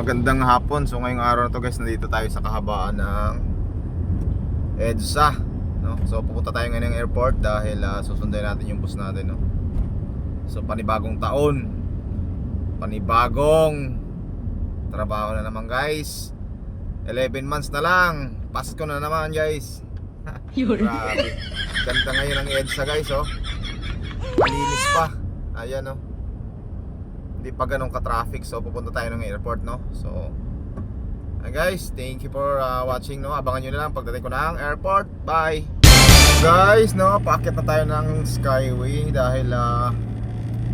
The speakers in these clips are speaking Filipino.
Magandang hapon. So ngayong araw na to guys, nandito tayo sa kahabaan ng EDSA, no? So pupunta tayo ngayon ng airport dahil susunduin natin yung bus natin, no? So panibagong taon, panibagong trabaho na naman guys. 11 months na lang, Pasko na naman guys. Grabe. Ganda ngayon ng EDSA guys, oh. Malinis pa. Ayan, oh. Hindi pa ganun ka-traffic. So pupunta tayo ng airport, no? So guys, thank you for watching, no? Abangan nyo na lang pagdating ko ng airport. Bye guys, no? Paakyat na tayo ng Skyway dahil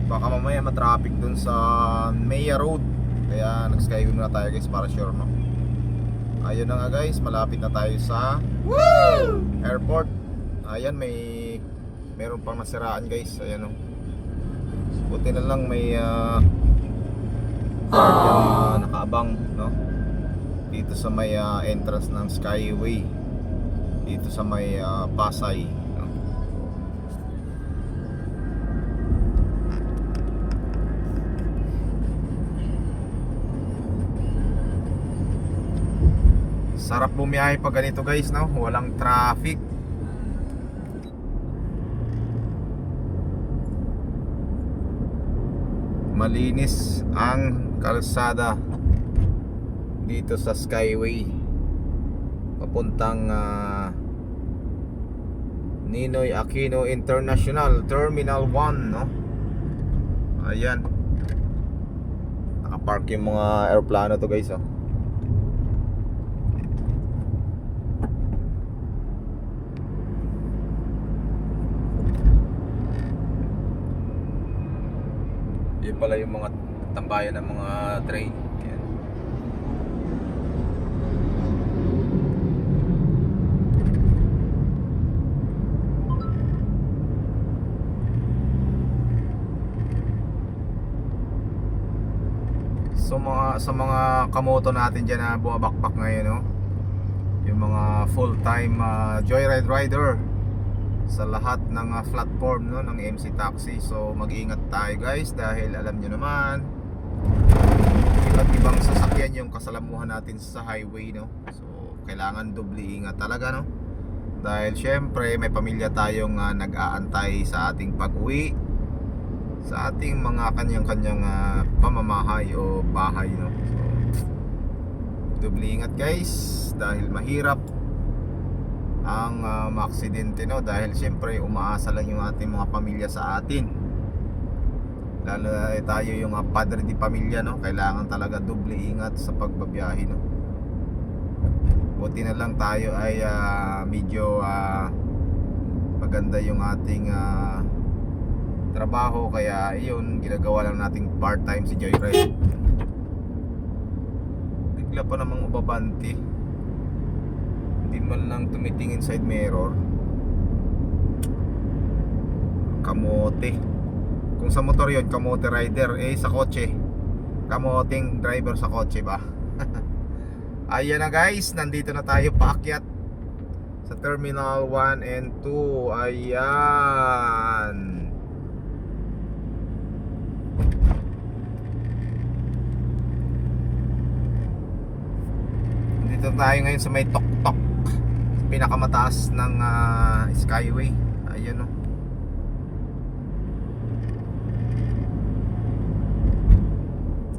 baka mamaya matraffic dun sa Maya Road. Kaya nag-Skyway muna tayo guys para sure, no? Ayun na nga guys, malapit na tayo sa airport. Ayan, meron pang nasiraan guys. Ayan, no? Buti na lang may nakaabang, no? Dito sa may entrance ng Skyway, dito sa may Pasay, no? Sarap bumiyahe pag ganito guys, no? Walang traffic. Malinis ang kalsada dito sa Skyway papuntang Ninoy Aquino International Terminal 1, no? Ayan, nakapark yung mga aeroplano to guys, oh. Yun pala yung mga tambayan ng mga train. Ayan. So sa mga kamoto natin dyan na bumabakbak ngayon, no? Yung mga full-time joyride rider sa lahat ng platform, no, ng MC Taxi. So mag-iingat tayo guys dahil alam nyo naman iba't ibang sasakyan yung kasalamuhan natin sa highway, no? So kailangan doble ingat talaga, no? Dahil syempre may pamilya tayong nag-aantay sa ating pag-uwi, sa ating mga kanyang-kanyang pamamahay o bahay, no? So doble ingat guys dahil mahirap ang maaksidente, no? Dahil siyempre umaasa lang yung ating mga pamilya sa atin, lalo tayo yung padre di pamilya, no? Kailangan talaga doble ingat sa pagbabiyahe, no? Buti na lang tayo ay medyo maganda yung ating trabaho, kaya yun, ginagawa lang nating part time si Joyride. Bigla pa namang ubabanti, hindi man lang tumitingin side mirror. Kamote. Kung sa motor yun, kamote rider. Eh sa kotse, kamoting driver sa kotse ba? Ayan na guys, nandito na tayo paakyat sa Terminal 1 and 2. Ayan. Nandito tayo ngayon sa may tok-tok, pinakamataas ng Skyway. Ayun, no?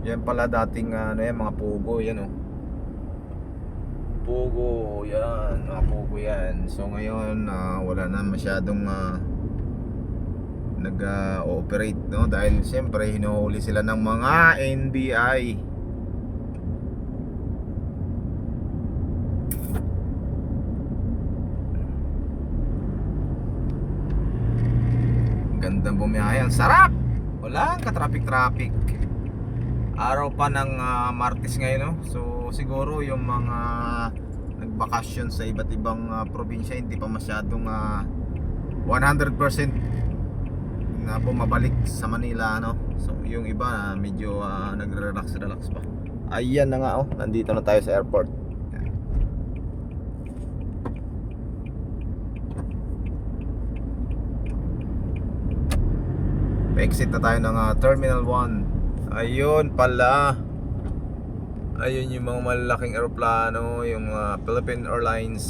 Yan pala dating yan, mga pugo yan, no? Pugo yan, mga pugo yan. So ngayon wala na masyadong nag-ooperate, no? Dahil siyempre hinuhuli sila ng mga NBI. Gandang bumiyahe, ang sarap. Walang ka-traffic. Araw pa ng Martes ngayon, no? So siguro yung mga nagbakasyon sa iba't ibang probinsya hindi pa masyadong 100% na bumabalik sa Manila, no? So yung iba medyo nagre-relax pa. Ayan na nga, oh, nandito na tayo sa airport. Pa-exit na tayo ng Terminal 1. Ayun pala. Ayun yung mga malalaking eroplano, yung Philippine Airlines.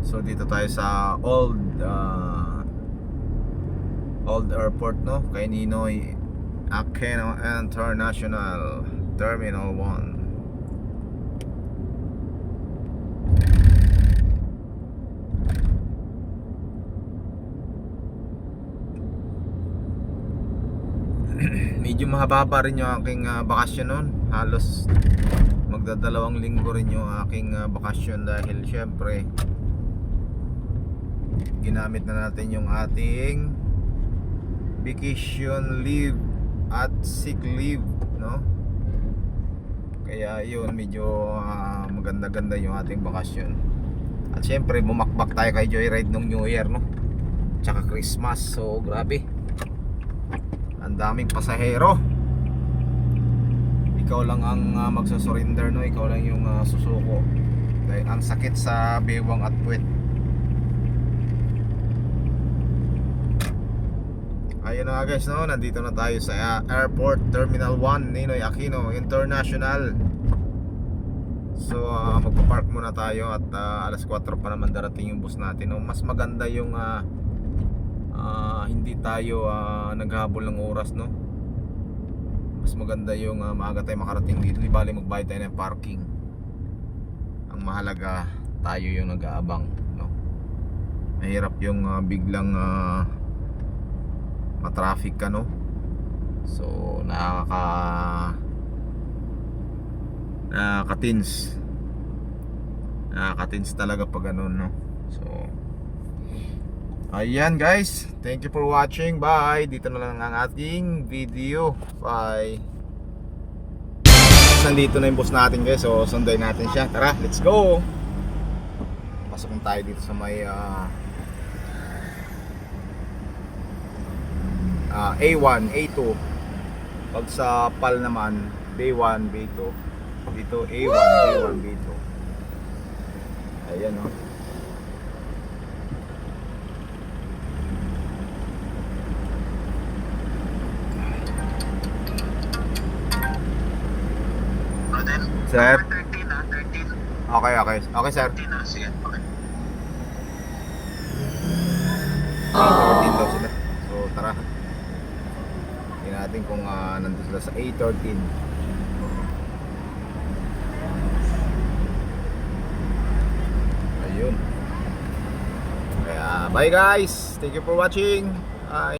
So dito tayo sa old airport, no? Kay Ninoy Aquino International Terminal 1. Medyo mahaba pa rin yung aking bakasyon nun. Halos magdadalawang linggo rin yung aking bakasyon dahil syempre ginamit na natin yung ating vacation leave at sick leave, no? Kaya yun, medyo maganda-ganda yung ating bakasyon. At syempre bumakbak tayo kay Joyride nung New Year, no? Tsaka Christmas. So grabe, ang daming pasahero. Ikaw lang ang magsusurrender, no? Ikaw lang yung susuko dahil ang sakit sa bewang at puwet. Ayun na nga guys, no? Nandito na tayo sa Airport Terminal 1 Ninoy Aquino International. So magpa-park muna tayo at alas 4 pa naman darating yung bus natin, no? Mas maganda yung hindi tayo naghabol ng oras, no? Mas maganda yung maaga tayo makarating dito. Di bali magbayad tayo ng parking. Ang mahalaga tayo yung nag-aabang, no? Mahirap yung biglang matraffic ka, no? So nakaka-teens talaga pag ganun, no? So ayan guys, thank you for watching. Bye. Dito na lang ang ating video. Bye. Nandito na yung boss natin guys, so sunday natin siya. Tara, let's go. Pasok tayo dito sa may A1, A2. Pag sa PAL naman, B1, B2. Dito A1, B1, B2. Ayan, o. Sir? 13 13. Okay, okay. Okay, sir. 13 sige. Okay. 13 daw sila. So, tara. Tingnan natin kung nandun sila sa A13. Ayun. Kaya, bye guys. Thank you for watching. Bye.